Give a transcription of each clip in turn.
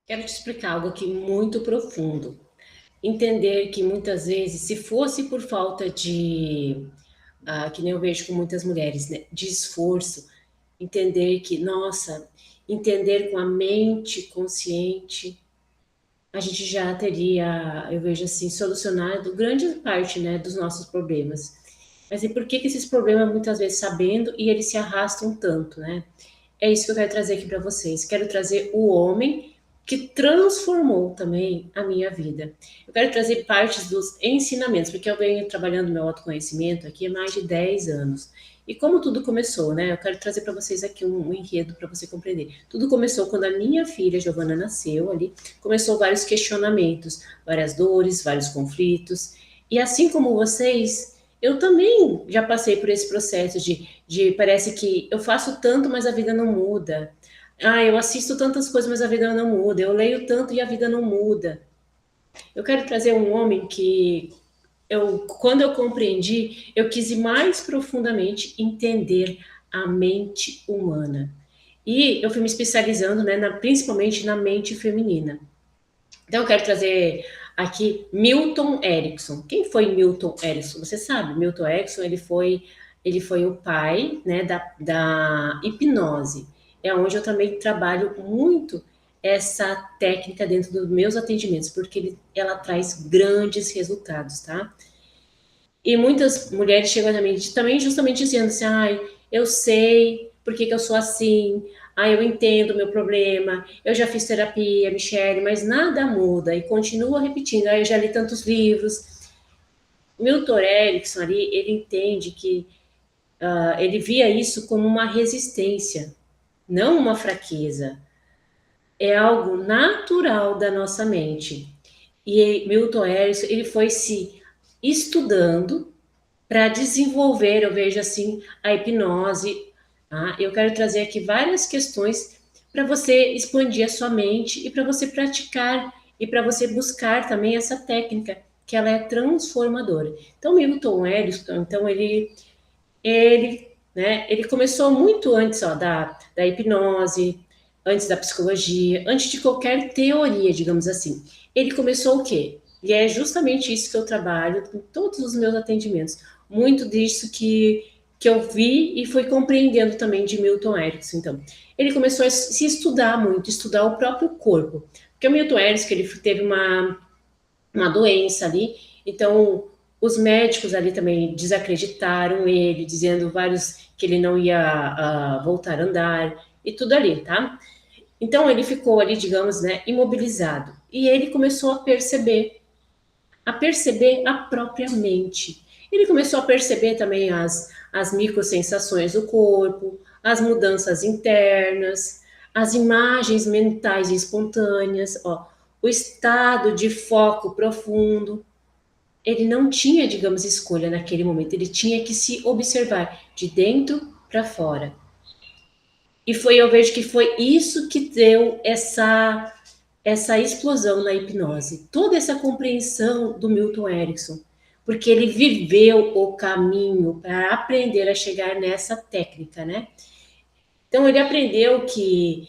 Quero te explicar algo aqui muito profundo. Entender que muitas vezes, se fosse por falta de, que nem eu vejo com muitas mulheres, né, de esforço, entender que, nossa, entender com a mente consciente, a gente já teria, eu vejo assim, solucionado grande parte, né, dos nossos problemas. Mas e por que que esses problemas, muitas vezes, sabendo, e eles se arrastam tanto, né? É isso que eu quero trazer aqui para vocês. Quero trazer o homem que transformou também a minha vida. Eu quero trazer partes dos ensinamentos, porque eu venho trabalhando meu autoconhecimento aqui há mais de 10 anos. E como tudo começou, né? Eu quero trazer para vocês aqui um enredo para você compreender. Tudo começou quando a minha filha Giovana nasceu ali, começou vários questionamentos, várias dores, vários conflitos. E assim como vocês, eu também já passei por esse processo de parece que eu faço tanto, mas a vida não muda. Ah, eu assisto tantas coisas, mas a vida não muda. Eu leio tanto e a vida não muda. Eu quero trazer um homem que quando eu compreendi, eu quis ir mais profundamente entender a mente humana. E eu fui me especializando, né, principalmente na mente feminina. Então eu quero trazer aqui Milton Erickson. Quem foi Milton Erickson? Você sabe, Milton Erickson ele foi o pai, né, da hipnose. É onde eu também trabalho muito essa técnica dentro dos meus atendimentos, porque ela traz grandes resultados, tá? E muitas mulheres chegam a mim também justamente dizendo assim, ai, eu sei por que eu sou assim, ai, eu entendo o meu problema, eu já fiz terapia, Michele, mas nada muda, e continua repetindo, ai, eu já li tantos livros. Milton Erickson ali, ele entende que ele via isso como uma resistência, não uma fraqueza. É algo natural da nossa mente. E Milton Erickson, ele foi se estudando para desenvolver, eu vejo assim, a hipnose. Tá? Eu quero trazer aqui várias questões para você expandir a sua mente e para você praticar e para você buscar também essa técnica que ela é transformadora. Então, Milton Erickson, então ele começou muito antes ó, da hipnose, antes da psicologia, antes de qualquer teoria, digamos assim. Ele começou o quê? E é justamente isso que eu trabalho em todos os meus atendimentos. Muito disso que eu vi e fui compreendendo também de Milton Erickson. Então, ele começou a se estudar muito, estudar o próprio corpo. Porque o Milton Erickson, ele teve uma doença ali, então os médicos ali também desacreditaram ele, dizendo vários que ele não ia voltar a andar e tudo ali, tá? Então ele ficou ali, digamos, né, imobilizado. E ele começou a perceber a própria mente. Ele começou a perceber também as microsensações do corpo, as mudanças internas, as imagens mentais espontâneas, ó, o estado de foco profundo. Ele não tinha, digamos, escolha naquele momento, ele tinha que se observar de dentro para fora. E eu vejo que foi isso que deu essa explosão na hipnose, toda essa compreensão do Milton Erickson, porque ele viveu o caminho para aprender a chegar nessa técnica, né? Então ele aprendeu que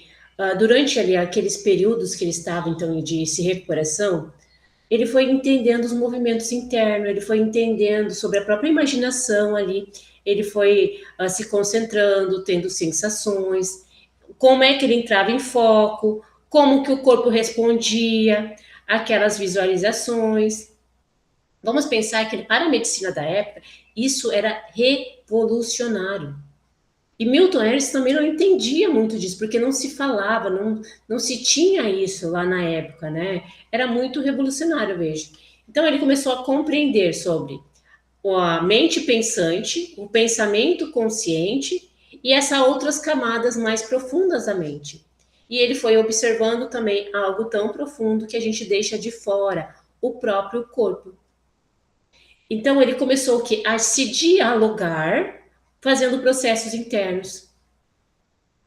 durante ali aqueles períodos que ele estava então de se recuperação, ele foi entendendo os movimentos internos, ele foi entendendo sobre a própria imaginação ali, ele foi se concentrando, tendo sensações, como é que ele entrava em foco, como que o corpo respondia aquelas visualizações. Vamos pensar que para a medicina da época, isso era revolucionário. E Milton Erickson também não entendia muito disso, porque não se falava, não se tinha isso lá na época, né? Era muito revolucionário, eu vejo. Então ele começou a compreender sobre a mente pensante, o pensamento consciente e essas outras camadas mais profundas da mente. E ele foi observando também algo tão profundo que a gente deixa de fora, o próprio corpo. Então ele começou o quê? A se dialogar, fazendo processos internos,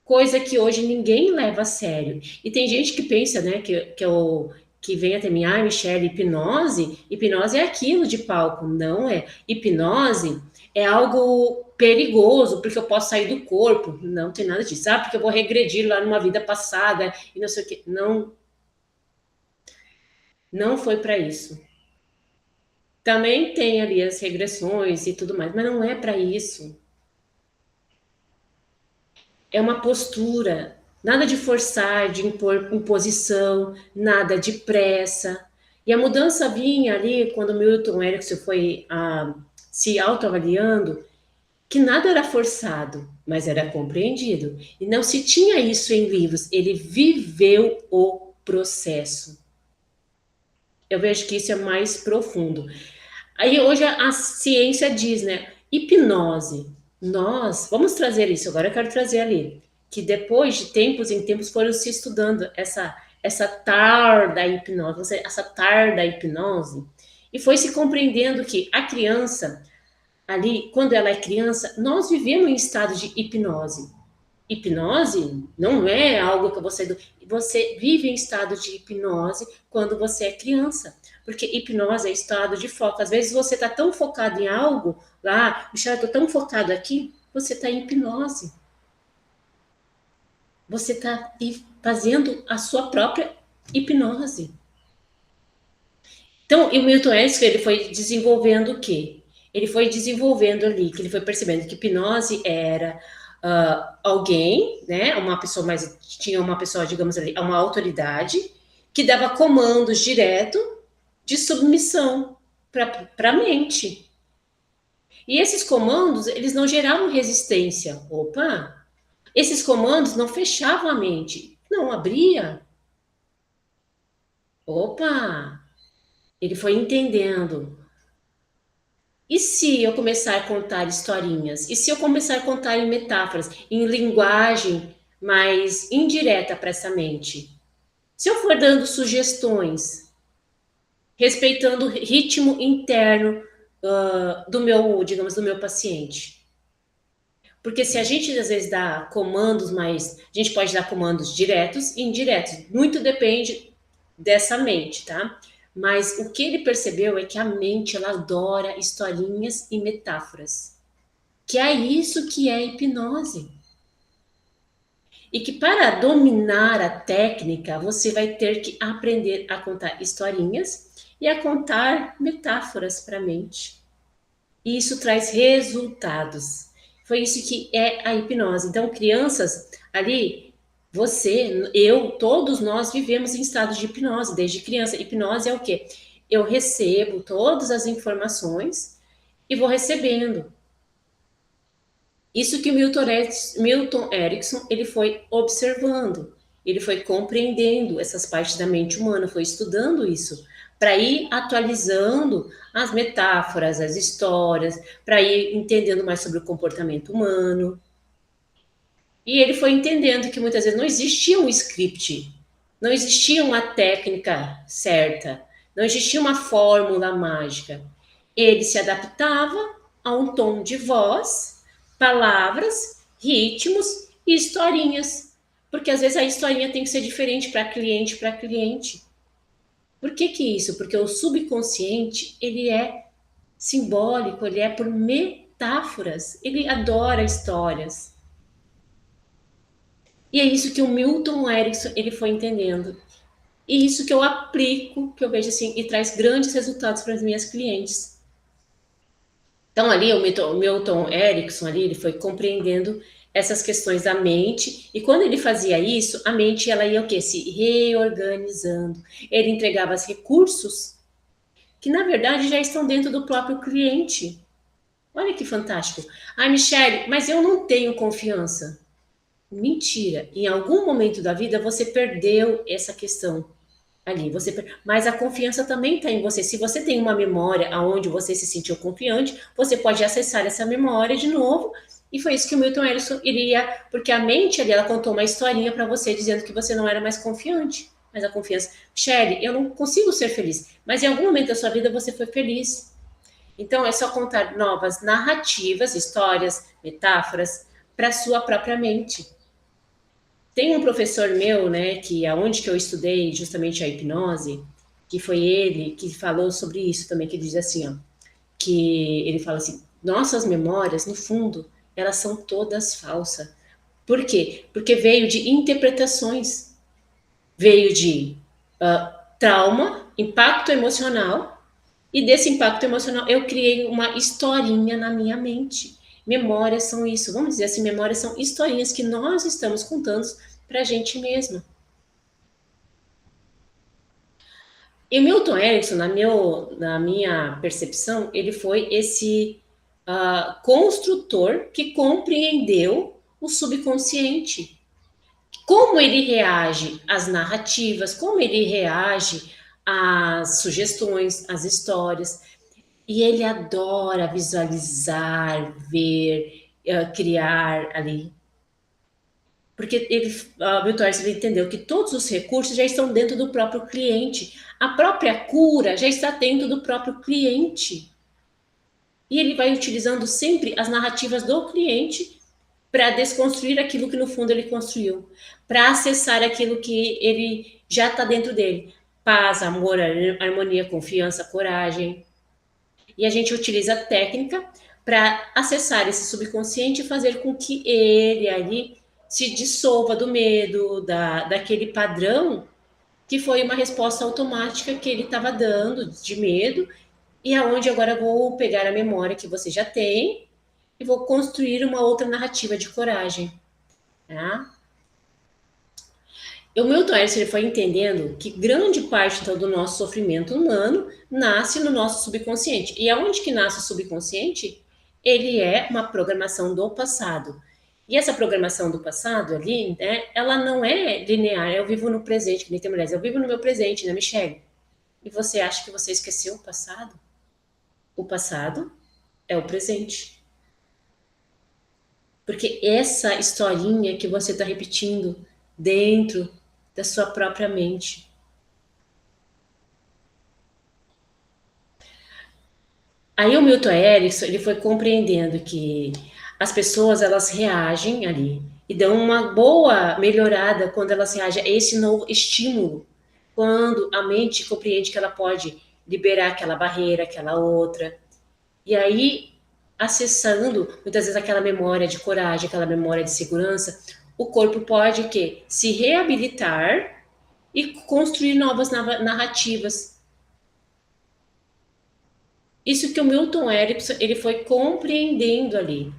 coisa que hoje ninguém leva a sério. E tem gente que pensa, né, que vem até mim, ah, Michelle, hipnose é aquilo de palco. Não é. Hipnose é algo perigoso, porque eu posso sair do corpo. Não tem nada disso. Ah, porque eu vou regredir lá numa vida passada e não sei o quê. Não, Não foi para isso. Também tem ali as regressões e tudo mais, mas não é para isso. É uma postura, nada de forçar, de impor imposição, nada de pressa. E a mudança vinha ali quando Milton Erickson foi se autoavaliando, que nada era forçado, mas era compreendido. E não se tinha isso em livros, ele viveu o processo. Eu vejo que isso é mais profundo. Aí hoje a ciência diz, né? Hipnose. Nós, vamos trazer isso, agora eu quero trazer ali, que depois de tempos em tempos foram se estudando essa tarda hipnose, essa tarda hipnose, e foi se compreendendo que a criança, ali, quando ela é criança, nós vivemos em estado de hipnose. Hipnose não é algo que você vive em estado de hipnose quando você é criança, porque hipnose é estado de foco. Às vezes você está tão focado em algo lá, Michel, eu estou tão focado aqui, você está em hipnose. Você está fazendo a sua própria hipnose. Então, e o Milton Erickson, ele foi desenvolvendo o quê? Ele foi desenvolvendo ali, que ele foi percebendo que hipnose era alguém, né, uma pessoa mais, tinha uma pessoa, digamos ali, uma autoridade, que dava comandos direto de submissão para a mente. E esses comandos, eles não geravam resistência. Opa! Esses comandos não fechavam a mente, não abria. Opa! Ele foi entendendo. E se eu começar a contar historinhas? E se eu começar a contar em metáforas, em linguagem mais indireta para essa mente? Se eu for dando sugestões, respeitando o ritmo interno do meu, digamos, do meu paciente. Porque se a gente às vezes dá comandos mais, a gente pode dar comandos diretos e indiretos. Muito depende dessa mente, tá? Mas o que ele percebeu é que a mente ela adora historinhas e metáforas. Que é isso que é hipnose. E que para dominar a técnica, você vai ter que aprender a contar historinhas e a contar metáforas para a mente. E isso traz resultados. Foi isso que é a hipnose. Então, crianças ali, você, eu, todos nós vivemos em estado de hipnose desde criança. Hipnose é o quê? Eu recebo todas as informações e vou recebendo. Isso que o Milton Erickson ele foi observando, ele foi compreendendo essas partes da mente humana, foi estudando isso, para ir atualizando as metáforas, as histórias, para ir entendendo mais sobre o comportamento humano. E ele foi entendendo que muitas vezes não existia um script, não existia uma técnica certa, não existia uma fórmula mágica. Ele se adaptava a um tom de voz, palavras, ritmos e historinhas. Porque às vezes a historinha tem que ser diferente para cliente para cliente. Por que que isso? Porque o subconsciente, ele é simbólico, ele é por metáforas, ele adora histórias. E é isso que o Milton Erickson ele foi entendendo. E isso que eu aplico, que eu vejo assim, e traz grandes resultados para as minhas clientes. Então ali o Milton Erickson ali, ele foi compreendendo essas questões da mente, e quando ele fazia isso, a mente ela ia o quê? Se reorganizando. Ele entregava os recursos que na verdade já estão dentro do próprio cliente. Olha que fantástico. Ah, Michele, mas eu não tenho confiança. Mentira. Em algum momento da vida você perdeu essa questão ali. Mas a confiança também está em você. Se você tem uma memória aonde você se sentiu confiante, você pode acessar essa memória de novo. E foi isso que o Milton Erickson iria, porque a mente ali, ela contou uma historinha para você dizendo que você não era mais confiante. Mas a confiança, Shelly, eu não consigo ser feliz. Mas em algum momento da sua vida você foi feliz. Então é só contar novas narrativas, histórias, metáforas para sua própria mente. Tem um professor meu, né, que aonde que eu estudei justamente a hipnose, que foi ele que falou sobre isso também, que diz assim, ó, que ele fala assim, nossas memórias, no fundo, elas são todas falsas. Por quê? Porque veio de interpretações, veio de trauma impacto emocional, e desse impacto emocional eu criei uma historinha na minha mente. Memórias são isso, vamos dizer assim, memórias são historinhas que nós estamos contando para a gente mesma. E o Milton Erickson, na minha percepção, ele foi esse construtor que compreendeu o subconsciente. Como ele reage às narrativas, como ele reage às sugestões, às histórias. E ele adora visualizar, ver, criar ali. Porque Milton Erickson entendeu que todos os recursos já estão dentro do próprio cliente. A própria cura já está dentro do próprio cliente. E ele vai utilizando sempre as narrativas do cliente para desconstruir aquilo que no fundo ele construiu, para acessar aquilo que ele já está dentro dele. Paz, amor, harmonia, confiança, coragem. E a gente utiliza a técnica para acessar esse subconsciente e fazer com que ele ali se dissolva do medo, daquele padrão que foi uma resposta automática que ele estava dando de medo, e aonde agora eu vou pegar a memória que você já tem e vou construir uma outra narrativa de coragem. Tá? O Milton Erickson foi entendendo que grande parte do nosso sofrimento humano nasce no nosso subconsciente. E aonde que nasce o subconsciente? Ele é uma programação do passado. E essa programação do passado ali, né, ela não é linear. Eu vivo no presente, que nem tem mulheres. Eu vivo no meu presente, né, Michelle? E você acha que você esqueceu o passado? O passado é o presente. Porque essa historinha que você está repetindo dentro da sua própria mente. Aí o Milton Erickson, ele foi compreendendo que as pessoas, elas reagem ali e dão uma boa melhorada quando elas reagem a esse novo estímulo. Quando a mente compreende que ela pode liberar aquela barreira, aquela outra. E aí, acessando muitas vezes aquela memória de coragem, aquela memória de segurança, o corpo pode o quê? Se reabilitar e construir novas narrativas. Isso que o Milton Erickson, ele foi compreendendo ali.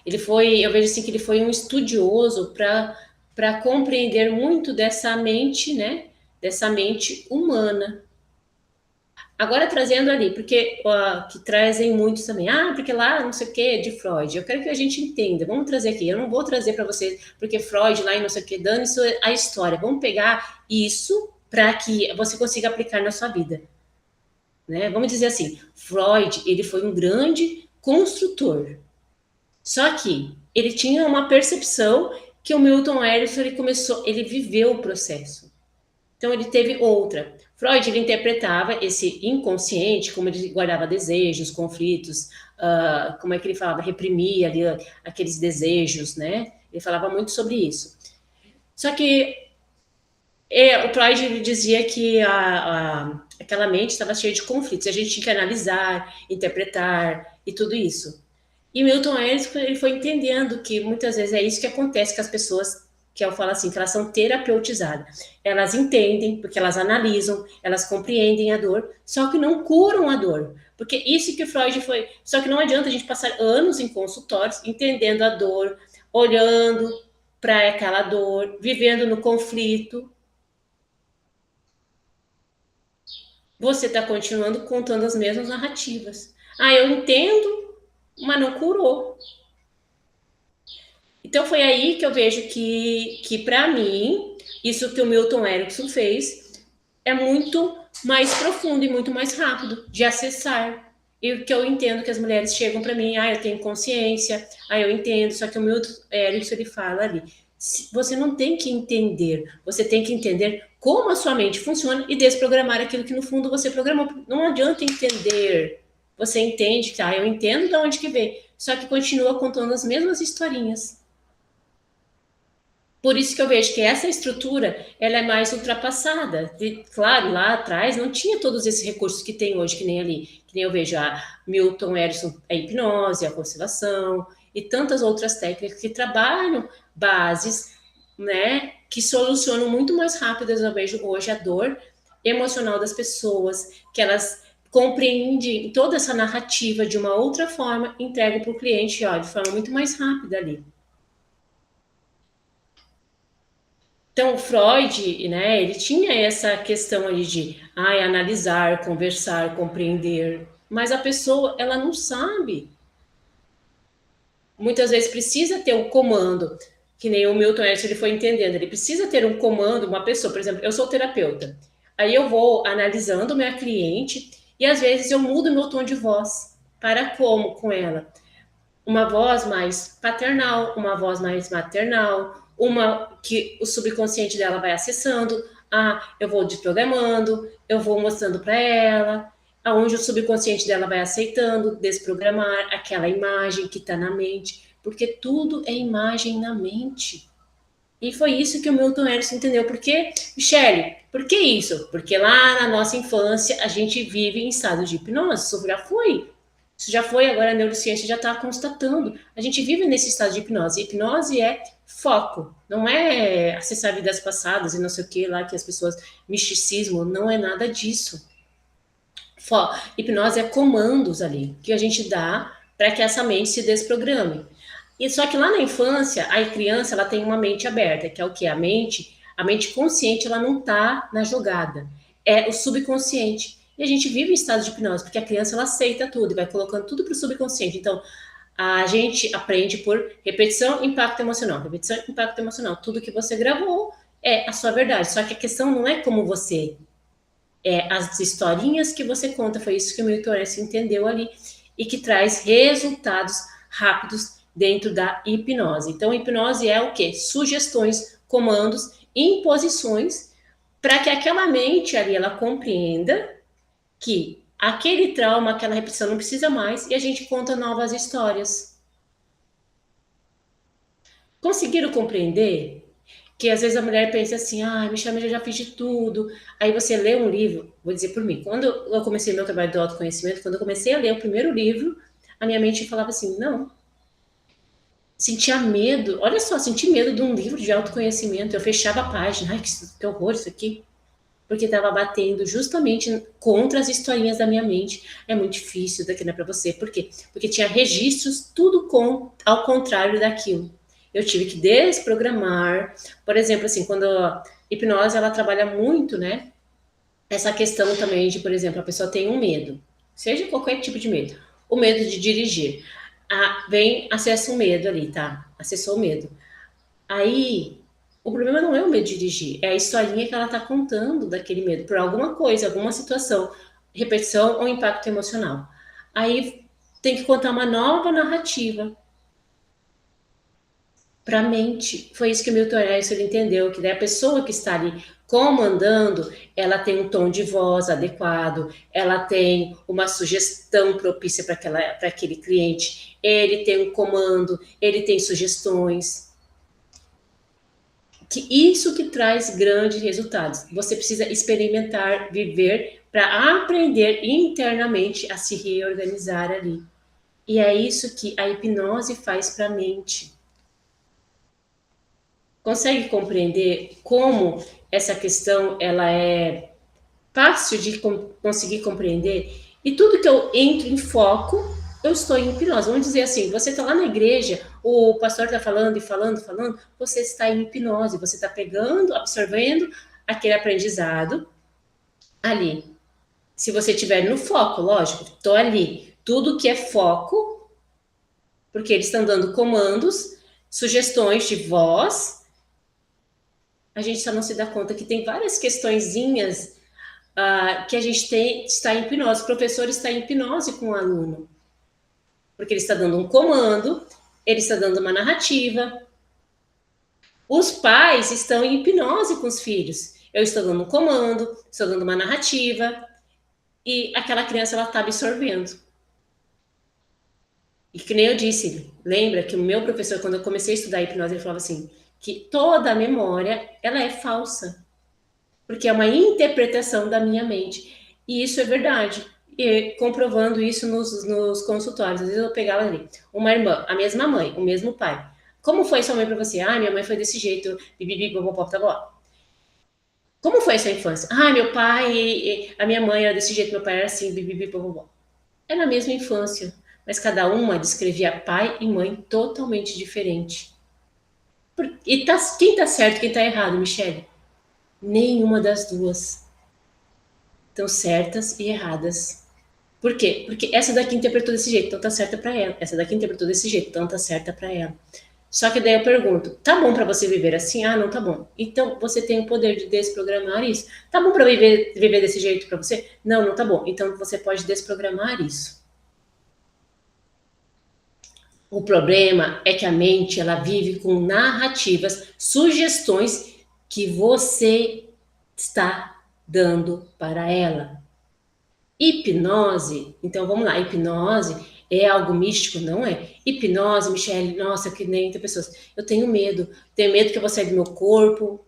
Ele foi, eu vejo assim que ele foi um estudioso para compreender muito dessa mente, né? Dessa mente humana. Agora trazendo ali, porque que trazem muitos também, porque lá não sei o que de Freud. Eu quero que a gente entenda. Vamos trazer aqui. Eu não vou trazer para você, porque Freud lá e não sei o que, dane isso a história. Vamos pegar isso para que você consiga aplicar na sua vida. Né? Vamos dizer assim, Freud, ele foi um grande construtor. Só que ele tinha uma percepção que o Milton Erickson, ele viveu o processo. Então ele teve outra. Freud, ele interpretava esse inconsciente, como ele guardava desejos, conflitos, como é que ele falava, reprimia ali aqueles desejos, né? Ele falava muito sobre isso. Só que o Freud ele dizia que aquela mente estava cheia de conflitos, a gente tinha que analisar, interpretar e tudo isso. E Milton Erickson ele foi entendendo que muitas vezes é isso que acontece com as pessoas, que eu falo assim, que elas são terapeutizadas. Elas entendem, porque elas analisam, elas compreendem a dor, só que não curam a dor. Porque isso que Freud foi. Só que não adianta a gente passar anos em consultórios entendendo a dor, olhando para aquela dor, vivendo no conflito. Você está continuando contando as mesmas narrativas. Eu entendo, mas não curou. Então foi aí que eu vejo que para mim, isso que o Milton Erickson fez é muito mais profundo e muito mais rápido de acessar. E o que eu entendo que as mulheres chegam para mim, eu tenho consciência, eu entendo, só que o Milton Erickson ele fala ali, você não tem que entender, você tem que entender como a sua mente funciona e desprogramar aquilo que no fundo você programou. Não adianta entender. Você entende que, eu entendo de onde que veio, só que continua contando as mesmas historinhas. Por isso que eu vejo que essa estrutura ela é mais ultrapassada. E, claro, lá atrás não tinha todos esses recursos que tem hoje, que nem ali. Que nem eu vejo a Milton Erickson, a hipnose, a constelação e tantas outras técnicas que trabalham bases, né, que solucionam muito mais rápido, eu vejo hoje a dor emocional das pessoas, que elas compreendem toda essa narrativa de uma outra forma, entregam para o cliente, ó, de forma muito mais rápida ali. Então, Freud, né, ele tinha essa questão ali de analisar, conversar, compreender, mas a pessoa, ela não sabe. Muitas vezes precisa ter um comando, que nem o Milton Erickson ele foi entendendo, ele precisa ter um comando, uma pessoa, por exemplo, eu sou terapeuta, aí eu vou analisando minha cliente e às vezes eu mudo meu tom de voz, para como com ela? Uma voz mais paternal, uma voz mais maternal, uma que o subconsciente dela vai acessando. Eu vou desprogramando, eu vou mostrando para ela, aonde o subconsciente dela vai aceitando, desprogramar aquela imagem que está na mente, porque tudo é imagem na mente. E foi isso que o Milton Erickson entendeu. Por quê, Michele? Por que isso? Porque lá na nossa infância a gente vive em estado de hipnose. Isso já foi, agora a neurociência já está constatando. A gente vive nesse estado de hipnose. Hipnose é foco, não é acessar vidas passadas e não sei o que lá que as pessoas. Misticismo, não é nada disso. Hipnose é comandos ali que a gente dá para que essa mente se desprograme. E só que lá na infância, a criança ela tem uma mente aberta, que é o que? A mente consciente, ela não está na jogada. É o subconsciente. E a gente vive em estado de hipnose, porque a criança ela aceita tudo e vai colocando tudo para o subconsciente. Então, a gente aprende por repetição, impacto emocional. Repetição, impacto emocional. Tudo que você gravou é a sua verdade. Só que a questão não é como você as historinhas que você conta. Foi isso que o Milton Erickson entendeu ali e que traz resultados rápidos dentro da hipnose. Então, a hipnose é o quê? Sugestões, comandos, imposições para que aquela mente ali ela compreenda que aquele trauma, aquela repetição não precisa mais e a gente conta novas histórias. Conseguiram compreender? Que às vezes a mulher pensa assim, me chama, eu já fiz de tudo. Aí você lê um livro, vou dizer por mim, quando eu comecei meu trabalho do autoconhecimento, quando eu comecei a ler o primeiro livro, a minha mente falava assim, não, sentia medo, olha só, senti medo de um livro de autoconhecimento, eu fechava a página, que horror isso aqui, porque estava batendo justamente contra as historinhas da minha mente. É muito difícil daqui não é para você, por quê? Porque tinha registros tudo ao contrário daquilo. Eu tive que desprogramar, por exemplo, assim, quando a hipnose ela trabalha muito, né? Essa questão também de, por exemplo, a pessoa tem um medo, seja qualquer tipo de medo, o medo de dirigir. Acessa o medo ali, tá? Acessou o medo. Aí, o problema não é o medo de dirigir, é a historinha que ela está contando daquele medo, por alguma coisa, alguma situação, repetição ou impacto emocional. Aí tem que contar uma nova narrativa para a mente. Foi isso que o Milton Erickson entendeu, que daí a pessoa que está ali comandando, ela tem um tom de voz adequado, ela tem uma sugestão propícia para aquele cliente, ele tem um comando, ele tem sugestões. Que isso que traz grandes resultados. Você precisa experimentar, viver para aprender internamente a se reorganizar ali. E é isso que a hipnose faz para a mente. Consegue compreender como essa questão ela é fácil de conseguir compreender? E tudo que eu entro em foco, eu estou em hipnose. Vamos dizer assim, você está lá na igreja, o pastor está falando e falando, você está em hipnose, você está pegando, absorvendo aquele aprendizado ali. Se você estiver no foco, lógico, estou ali. Tudo que é foco, porque eles estão dando comandos, sugestões de voz, a gente só não se dá conta que tem várias questõezinhas que a gente está em hipnose. O professor está em hipnose com o aluno. Porque ele está dando um comando, ele está dando uma narrativa. Os pais estão em hipnose com os filhos. Eu estou dando um comando, estou dando uma narrativa, e aquela criança ela está absorvendo. E que nem eu disse, lembra que o meu professor, quando eu comecei a estudar hipnose, ele falava assim, que toda a memória, ela é falsa. Porque é uma interpretação da minha mente. E isso é verdade. E comprovando isso nos consultórios. Às vezes eu pegava ali, uma irmã, a mesma mãe, o mesmo pai. Como foi sua mãe para você? Minha mãe foi desse jeito, bibibi, bobopó, tá bom. Como foi essa infância? Ah, meu pai, a minha mãe era desse jeito, meu pai era assim, bibibi, bobobó. Era a mesma infância, mas cada uma descrevia pai e mãe totalmente diferente. E quem tá certo, quem tá errado, Michele? Nenhuma das duas estão certas e erradas. Por quê? Porque essa daqui interpretou desse jeito, então tá certa para ela. Essa daqui interpretou desse jeito, então tá certa para ela. Só que daí eu pergunto, tá bom para você viver assim? Ah, não tá bom. Então você tem o poder de desprogramar isso. Tá bom para viver desse jeito para você? Não, não tá bom. Então você pode desprogramar isso. O problema é que a mente ela vive com narrativas, sugestões que você está dando para ela. Hipnose, então vamos lá, hipnose é algo místico? Não é. Hipnose, Michele, nossa, que nem tem pessoas. Eu tenho medo que eu vou sair do meu corpo.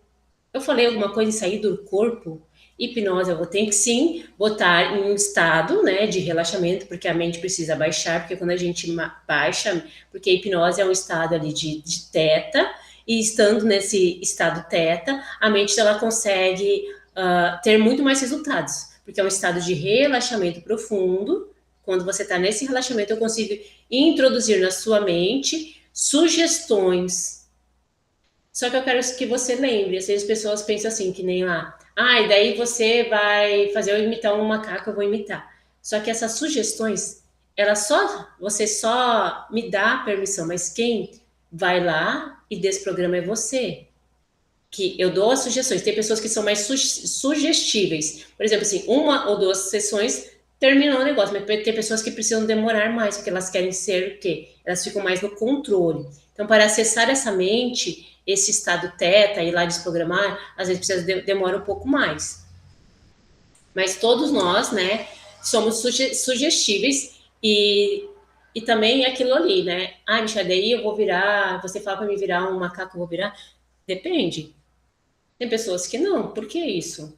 Eu falei alguma coisa em sair do corpo? Hipnose, eu vou ter que sim botar em um estado, né, de relaxamento, porque a mente precisa baixar, porque quando a gente baixa, porque a hipnose é um estado ali de teta, e estando nesse estado teta, a mente ela consegue ter muito mais resultados, porque é um estado de relaxamento profundo. Quando você está nesse relaxamento, eu consigo introduzir na sua mente sugestões. Só que eu quero que você lembre, às vezes as pessoas pensam assim, que nem lá, ah, e daí você vai fazer eu imitar um macaco, eu vou imitar. Só que essas sugestões, você só me dá a permissão, mas quem vai lá e desprograma é você. Que eu dou as sugestões. Tem pessoas que são mais sugestíveis. Por exemplo, assim, uma ou duas sessões terminou o negócio, mas tem pessoas que precisam demorar mais, porque elas querem ser o quê? Elas ficam mais no controle. Então, para acessar essa mente, esse estado teta, ir lá desprogramar, às vezes demora um pouco mais. Mas todos nós, né, somos sugestíveis e também é aquilo ali, né? Ah, Michelle, daí eu vou virar, você fala para mim virar um macaco, eu vou virar? Depende. Tem pessoas que não. Por que isso?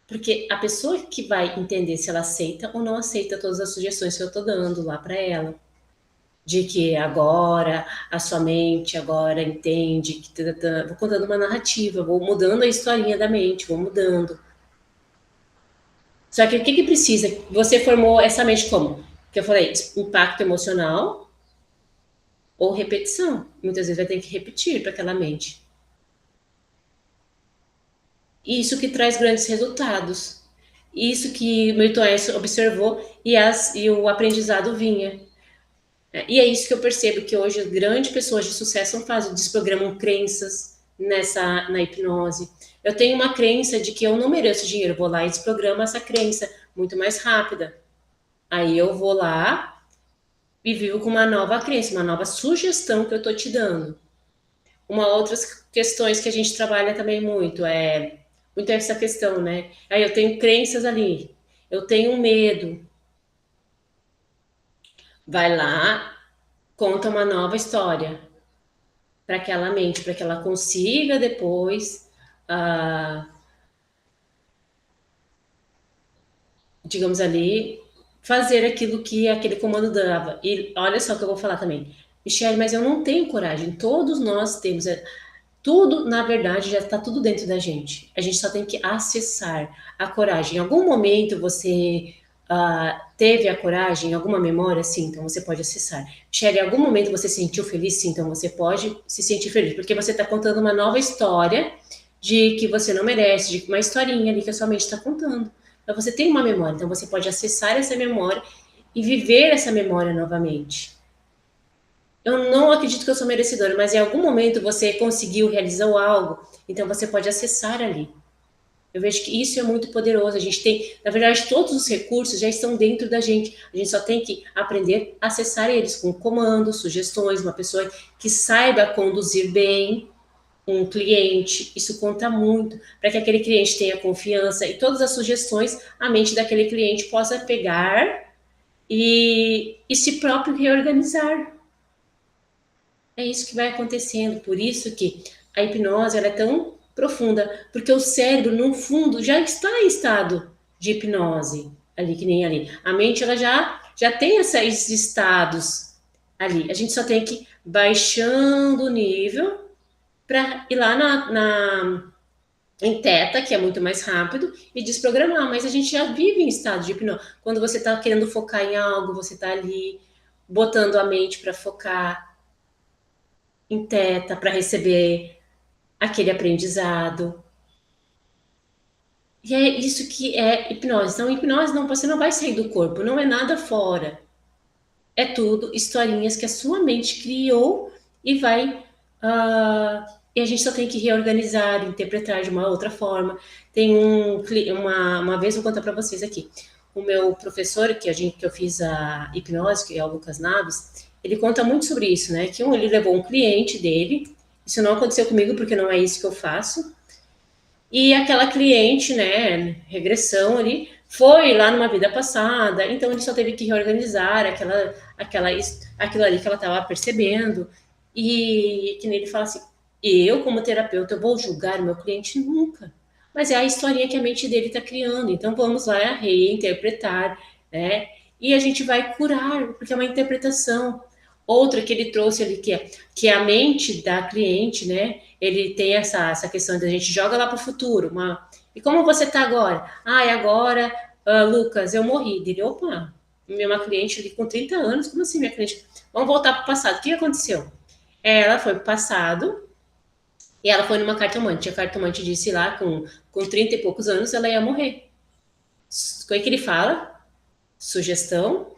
Porque a pessoa que vai entender se ela aceita ou não aceita todas as sugestões que eu estou dando lá para ela. De que agora a sua mente agora entende que vou contando uma narrativa, vou mudando a historinha da mente, vou mudando. Só que o que precisa? Você formou essa mente como? Que eu falei, impacto emocional ou repetição. Muitas vezes vai ter que repetir para aquela mente. Isso que traz grandes resultados. Isso que Milton Erickson observou e o aprendizado vinha. E é isso que eu percebo que hoje grandes pessoas de sucesso fazem, desprogramam crenças na hipnose. Eu tenho uma crença de que eu não mereço dinheiro, vou lá e desprogramo essa crença muito mais rápida. Aí eu vou lá e vivo com uma nova crença, uma nova sugestão que eu estou te dando. Uma outras questões que a gente trabalha também muito essa questão, né? Aí eu tenho crenças ali, eu tenho medo. Vai lá, conta uma nova história para aquela mente, para que ela consiga depois, ah, digamos ali, fazer aquilo que aquele comando dava. E olha só o que eu vou falar também. Michelle, mas eu não tenho coragem. Todos nós temos. Tudo, na verdade, já está tudo dentro da gente. A gente só tem que acessar a coragem. Em algum momento você teve a coragem, alguma memória, sim, então você pode acessar. Michelle, em algum momento você se sentiu feliz, sim, então você pode se sentir feliz, porque você está contando uma nova história de que você não merece, de uma historinha ali que a sua mente está contando. Então você tem uma memória, então você pode acessar essa memória e viver essa memória novamente. Eu não acredito que eu sou merecedora, mas em algum momento você conseguiu realizar algo, então você pode acessar ali. Eu vejo que isso é muito poderoso. A gente tem, na verdade, todos os recursos já estão dentro da gente. A gente só tem que aprender a acessar eles com comandos, sugestões, uma pessoa que saiba conduzir bem um cliente. Isso conta muito para que aquele cliente tenha confiança e todas as sugestões a mente daquele cliente possa pegar e se próprio reorganizar. É isso que vai acontecendo. Por isso que a hipnose ela é tão profunda, porque o cérebro, no fundo, já está em estado de hipnose, ali que nem ali. A mente ela já tem esses estados ali. A gente só tem que baixando o nível para ir lá em teta, que é muito mais rápido, e desprogramar. Mas a gente já vive em estado de hipnose. Quando você está querendo focar em algo, você está ali botando a mente para focar em teta, para receber aquele aprendizado. E é isso que é hipnose. Então, hipnose não, você não vai sair do corpo, não é nada fora. É tudo historinhas que a sua mente criou e vai. E a gente só tem que reorganizar, interpretar de uma outra forma. Tem uma vez, vou contar para vocês aqui. O meu professor, que eu fiz a hipnose, que é o Lucas Naves, ele conta muito sobre isso, né? Que ele levou um cliente dele. Isso não aconteceu comigo, porque não é isso que eu faço. E aquela cliente, né, regressão ali, foi lá numa vida passada, então ele só teve que reorganizar aquilo ali que ela estava percebendo. E que nem ele fala assim: eu, como terapeuta, eu vou julgar meu cliente nunca. Mas é a historinha que a mente dele está criando, então vamos lá reinterpretar, né? E a gente vai curar, porque é uma interpretação. Outra que ele trouxe ali, que é a mente da cliente, né? Ele tem essa questão de a gente joga lá para o futuro. E como você está agora? Agora, Lucas, eu morri. Dele, opa, uma cliente ali com 30 anos, como assim, minha cliente? Vamos voltar para o passado. O que aconteceu? Ela foi para o passado e ela foi numa cartomante. A cartomante disse lá, com 30 e poucos anos, ela ia morrer. O que é que ele fala? Sugestão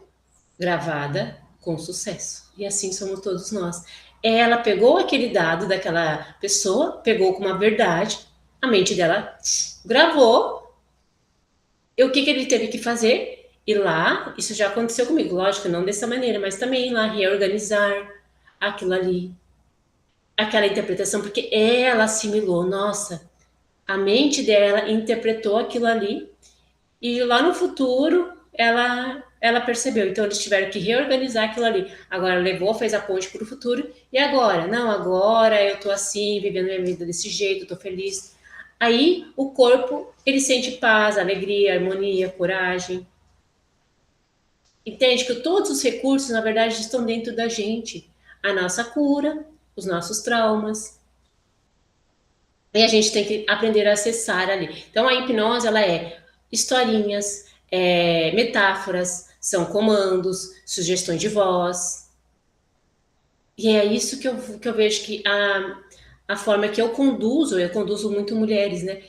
gravada com sucesso. E assim somos todos nós. Ela pegou aquele dado daquela pessoa, pegou com uma verdade, a mente dela gravou. E o que ele teve que fazer? Ir lá, isso já aconteceu comigo, lógico, não dessa maneira, mas também ir lá reorganizar aquilo ali, aquela interpretação, porque ela assimilou, nossa, a mente dela interpretou aquilo ali. E lá no futuro, ela percebeu. Então, eles tiveram que reorganizar aquilo ali. Agora, levou, fez a ponte para o futuro. E agora? Não, agora eu tô assim, vivendo minha vida desse jeito, tô feliz. Aí, o corpo, ele sente paz, alegria, harmonia, coragem. Entende que todos os recursos, na verdade, estão dentro da gente. A nossa cura, os nossos traumas. E a gente tem que aprender a acessar ali. Então, a hipnose, ela é historinhas, metáforas, são comandos, sugestões de voz. E é isso que eu vejo que a forma que eu conduzo muito mulheres, né?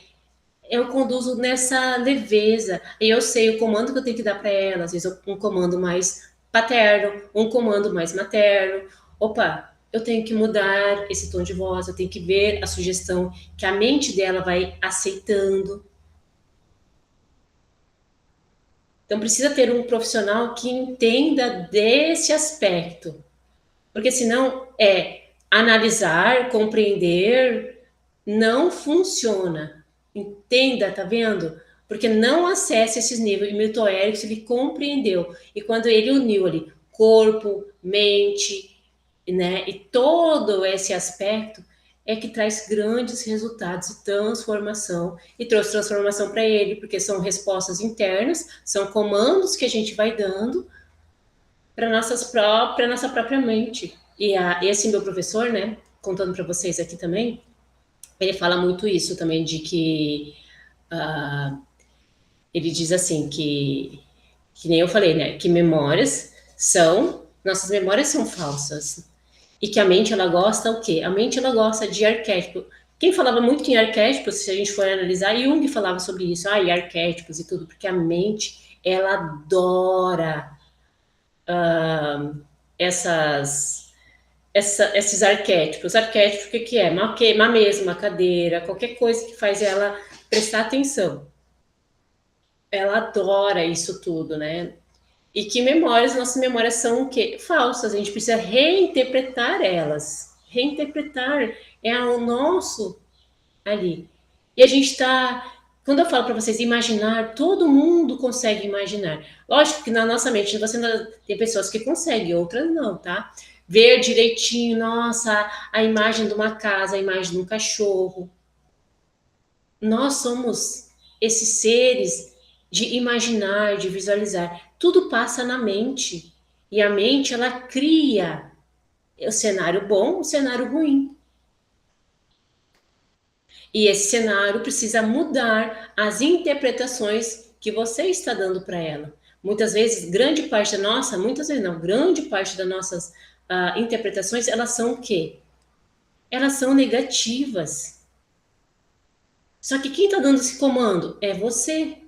Eu conduzo nessa leveza. E eu sei o comando que eu tenho que dar para elas. Às vezes um comando mais paterno, um comando mais materno. Opa, eu tenho que mudar esse tom de voz, eu tenho que ver a sugestão que a mente dela vai aceitando. Então precisa ter um profissional que entenda desse aspecto. Porque senão analisar, compreender, não funciona. Entenda, tá vendo? Porque não acessa esses níveis. E Milton Erickson, ele compreendeu. E quando ele uniu ali corpo, mente, né, e todo esse aspecto, é que traz grandes resultados de transformação. E trouxe transformação para ele, porque são respostas internas, são comandos que a gente vai dando para nossa própria mente. Esse meu professor, né, contando para vocês aqui também, ele fala muito isso também de que ele diz assim que nem eu falei, né, que nossas memórias são falsas e que a mente ela gosta o quê? A mente ela gosta de arquétipo. Quem falava muito em arquétipos, se a gente for analisar, Jung falava sobre isso, e arquétipos e tudo, porque a mente ela adora essas esses arquétipos. Arquétipo, o que é? Uma mesa, uma cadeira, qualquer coisa que faz ela prestar atenção. Ela adora isso tudo, né? E que nossas memórias são o quê? Falsas. A gente precisa reinterpretar elas. Reinterpretar é o nosso ali. E a gente está. Quando eu falo para vocês imaginar, todo mundo consegue imaginar. Lógico que na nossa mente tem pessoas que conseguem, outras não, tá? Ver direitinho, nossa, a imagem de uma casa, a imagem de um cachorro. Nós somos esses seres de imaginar, de visualizar. Tudo passa na mente. E a mente, ela cria o cenário bom, o cenário ruim. E esse cenário precisa mudar as interpretações que você está dando para ela. Muitas vezes, grande parte da nossa, muitas vezes não, grande parte das nossas interpretações, elas são o quê? Elas são negativas. Só que quem está dando esse comando é você.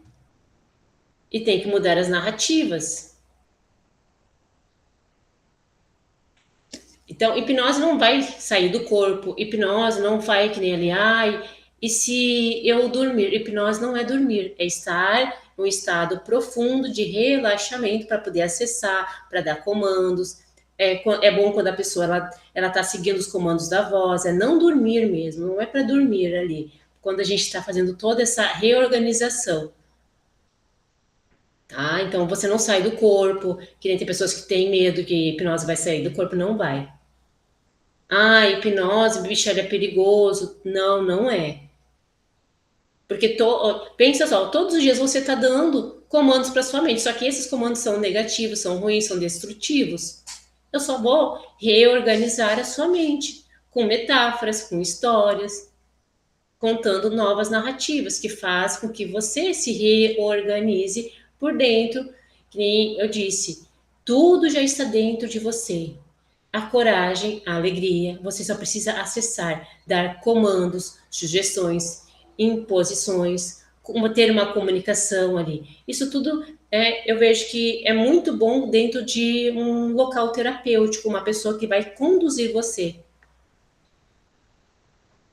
E tem que mudar as narrativas. Então, hipnose não vai sair do corpo, hipnose não vai que nem ali, ai, e se eu dormir? Hipnose não é dormir, é estar em um estado profundo de relaxamento para poder acessar, para dar comandos. É bom quando a pessoa ela tá seguindo os comandos da voz, é não dormir mesmo, não é para dormir ali. Quando a gente está fazendo toda essa reorganização, tá? Então você não sai do corpo, que nem tem pessoas que têm medo que hipnose vai sair do corpo, não vai. Ah, hipnose, bicho, é perigoso. Não, não é. Porque pensa só, todos os dias você está dando comandos para sua mente, só que esses comandos são negativos, são ruins, são destrutivos. Eu só vou reorganizar a sua mente com metáforas, com histórias, contando novas narrativas que faz com que você se reorganize por dentro. Que nem eu disse, tudo já está dentro de você. A coragem, a alegria, você só precisa acessar, dar comandos, sugestões, imposições, ter uma comunicação ali. Isso tudo eu vejo que é muito bom dentro de um local terapêutico, uma pessoa que vai conduzir você.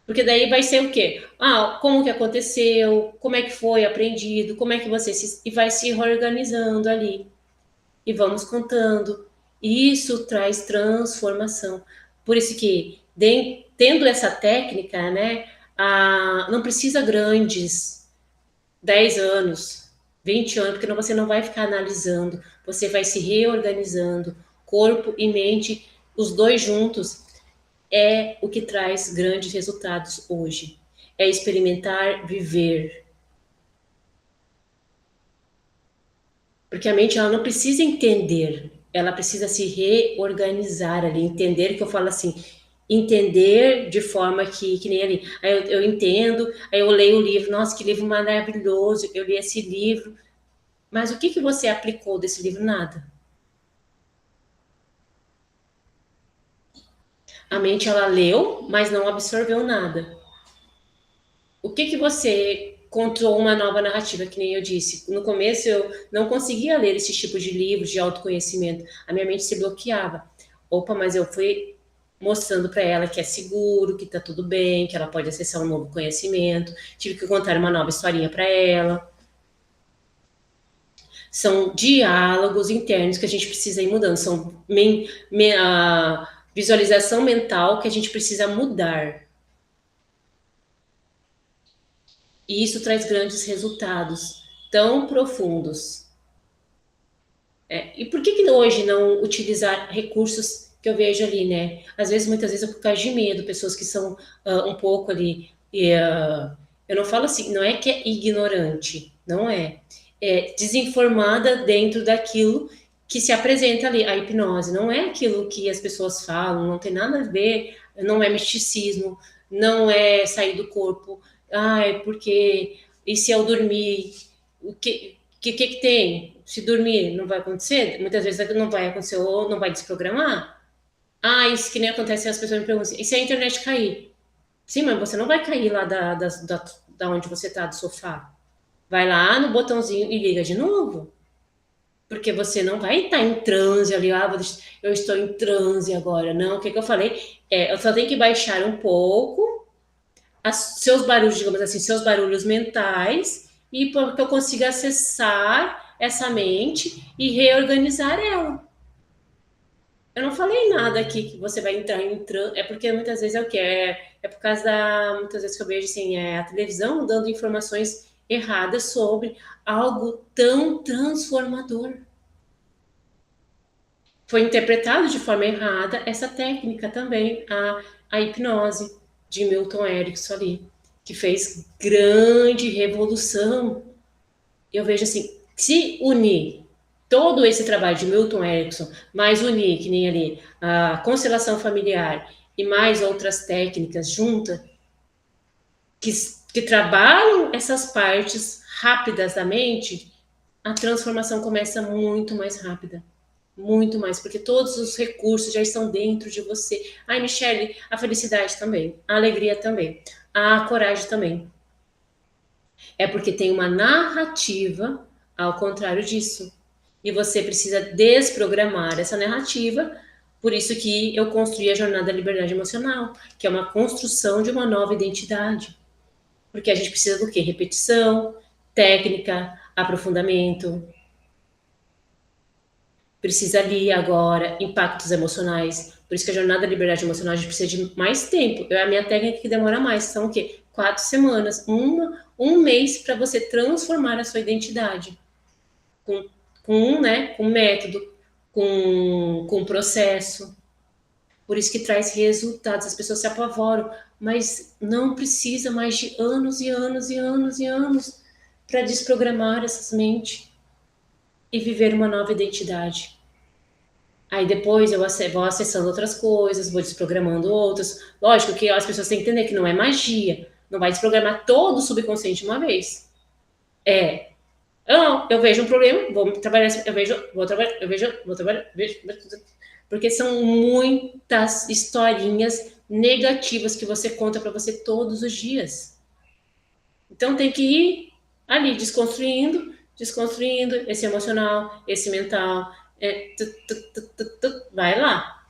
Porque daí vai ser o quê? Ah, como que aconteceu? Como é que foi aprendido? Como é que você se... E vai se reorganizando ali. E vamos contando. E isso traz transformação. Por isso que, tendo essa técnica, né, não precisa grandes 10 anos, 20 anos, porque você não vai ficar analisando, você vai se reorganizando, corpo e mente, os dois juntos, é o que traz grandes resultados hoje. É experimentar, viver. Porque a mente ela não precisa entender, ela precisa se reorganizar ali, entender que eu falo assim, entender de forma que nem ali, aí eu entendo, aí eu leio o livro, nossa, que livro maravilhoso, eu li esse livro, mas o que você aplicou desse livro? Nada. A mente ela leu, mas não absorveu nada. O que você contou uma nova narrativa, que nem eu disse. No começo eu não conseguia ler esse tipo de livros de autoconhecimento. A minha mente se bloqueava. Opa, mas eu fui mostrando para ela que é seguro, que tá tudo bem, que ela pode acessar um novo conhecimento. Tive que contar uma nova historinha para ela. São diálogos internos que a gente precisa ir mudando. São a visualização mental que a gente precisa mudar. E isso traz grandes resultados tão profundos. E por que hoje não utilizar recursos que eu vejo ali, né? Às vezes, muitas vezes, é por causa de medo, pessoas que são um pouco ali. Eu não falo assim, não é que é ignorante, não é. É desinformada dentro daquilo que se apresenta ali. A hipnose não é aquilo que as pessoas falam, não tem nada a ver, não é misticismo, não é sair do corpo. Ai, porque. E se eu dormir? O que tem? Se dormir, não vai acontecer? Muitas vezes não vai acontecer ou não vai desprogramar. Ah, isso que nem acontece, as pessoas me perguntam, e se a internet cair? Sim, mas você não vai cair lá da onde você está, do sofá. Vai lá no botãozinho e liga de novo. Porque você não vai estar em transe ali, eu estou em transe agora. Não, o que eu falei? Eu só tenho que baixar um pouco seus barulhos, digamos assim, seus barulhos mentais, e para que eu consiga acessar essa mente e reorganizar ela. Eu não falei nada aqui que você vai entrar em transe, é porque muitas vezes é o que? É por causa muitas vezes que eu vejo assim, a televisão dando informações erradas sobre algo tão transformador. Foi interpretado de forma errada essa técnica também, a hipnose de Milton Erickson ali, que fez grande revolução. Eu vejo assim, se unir todo esse trabalho de Milton Erickson, mais unir, que nem ali, a constelação familiar e mais outras técnicas juntas, que, que trabalham essas partes rápidas da mente, a transformação começa muito mais rápida. Muito mais, porque todos os recursos já estão dentro de você. Ai, Michele, a felicidade também, a alegria também, a coragem também. É porque tem uma narrativa ao contrário disso. E você precisa desprogramar essa narrativa. Por isso que eu construí a Jornada da Liberdade Emocional, que é uma construção de uma nova identidade. Porque a gente precisa do quê? Repetição, técnica, aprofundamento. Precisa ali agora impactos emocionais. Por isso que a Jornada da Liberdade Emocional a gente precisa de mais tempo. É a minha técnica que demora mais. São o quê? 4 semanas, um mês para você transformar a sua identidade. Com método, com processo. Por isso que traz resultados. As pessoas se apavoram, mas não precisa mais de anos e anos e anos e anos para desprogramar essas mentes e viver uma nova identidade. Aí depois eu vou acessando outras coisas, vou desprogramando outras. Lógico que as pessoas têm que entender que não é magia. Não vai desprogramar todo o subconsciente de uma vez. Não, eu vejo um problema, vou trabalhar, vou trabalhar, porque são muitas historinhas negativas que você conta para você todos os dias. Então tem que ir ali desconstruindo esse emocional, esse mental, vai lá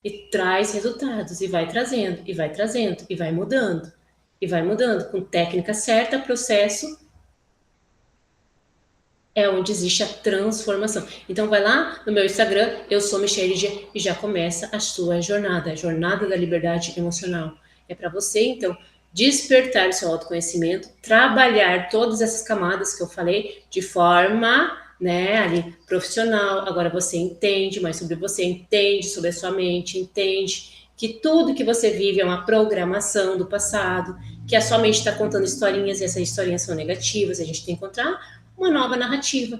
e traz resultados e vai trazendo e vai trazendo e vai mudando com técnica certa, processo é onde existe a transformação. Então vai lá no meu Instagram, eu sou Michele G, e já começa a sua jornada, a jornada da liberdade emocional. É para você, então, despertar o seu autoconhecimento, trabalhar todas essas camadas que eu falei de forma, né, ali profissional. Agora você entende mais sobre você, entende sobre a sua mente, entende que tudo que você vive é uma programação do passado, que a sua mente está contando historinhas e essas historinhas são negativas, a gente tem que encontrar uma nova narrativa.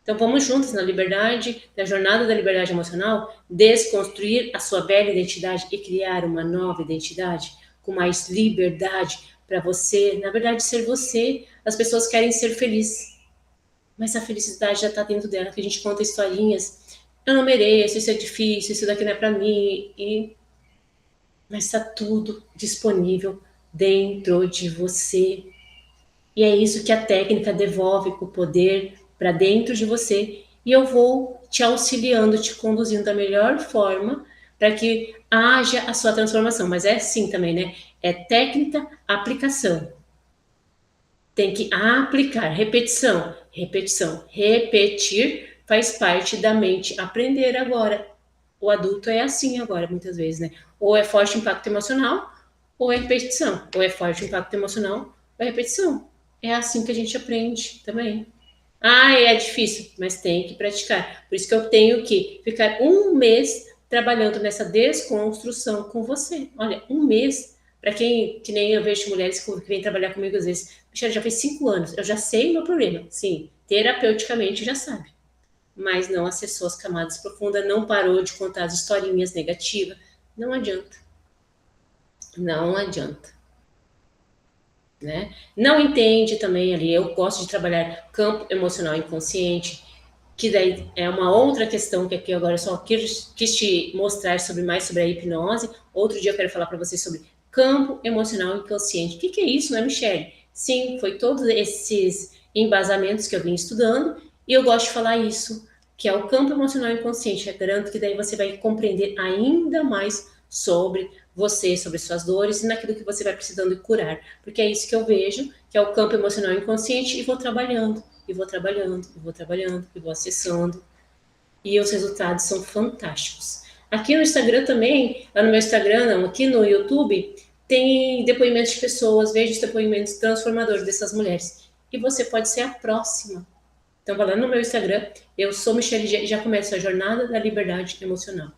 Então vamos juntos na liberdade, na jornada da liberdade emocional, desconstruir a sua velha identidade e criar uma nova identidade com mais liberdade para você, na verdade, ser você. As pessoas querem ser felizes, mas a felicidade já está dentro dela, que a gente conta historinhas. Eu não mereço, isso é difícil, isso daqui não é para mim. Mas está tudo disponível dentro de você. E é isso que a técnica devolve o poder para dentro de você. E eu vou te auxiliando, te conduzindo da melhor forma para que haja a sua transformação. Mas é assim também, né? É técnica, aplicação. Tem que aplicar, repetição, repetição, repetir faz parte da mente aprender agora. O adulto é assim agora, muitas vezes, né? Ou é forte impacto emocional, ou é repetição. Ou é forte impacto emocional, ou é repetição. É assim que a gente aprende também. Ah, é difícil, mas tem que praticar. Por isso que eu tenho que ficar um mês trabalhando nessa desconstrução com você. Olha, um mês, para quem, que nem eu vejo mulheres que vêm trabalhar comigo às vezes, Michelle, já fez 5 anos, eu já sei o meu problema. Sim, terapeuticamente já sabe. Mas não acessou as camadas profundas, não parou de contar as historinhas negativas. Não adianta. Não adianta. Né? Não entende também ali, eu gosto de trabalhar campo emocional inconsciente, que daí é uma outra questão que aqui agora eu só quis te mostrar mais sobre a hipnose. Outro dia eu quero falar para vocês sobre campo emocional inconsciente. O que é isso, né, Michele? Sim, foi todos esses embasamentos que eu vim estudando e eu gosto de falar isso, que é o campo emocional inconsciente. Eu garanto que daí você vai compreender ainda mais sobre você, sobre suas dores e naquilo que você vai precisando curar. Porque é isso que eu vejo, que é o campo emocional inconsciente e vou trabalhando, e vou trabalhando, e vou trabalhando, e vou acessando. E os resultados são fantásticos. Aqui no Instagram também, lá no meu Instagram, não, aqui no YouTube, tem depoimentos de pessoas, vejo os depoimentos transformadores dessas mulheres. E você pode ser a próxima. Então, vai lá no meu Instagram, eu sou Michele G e já começa a jornada da liberdade emocional.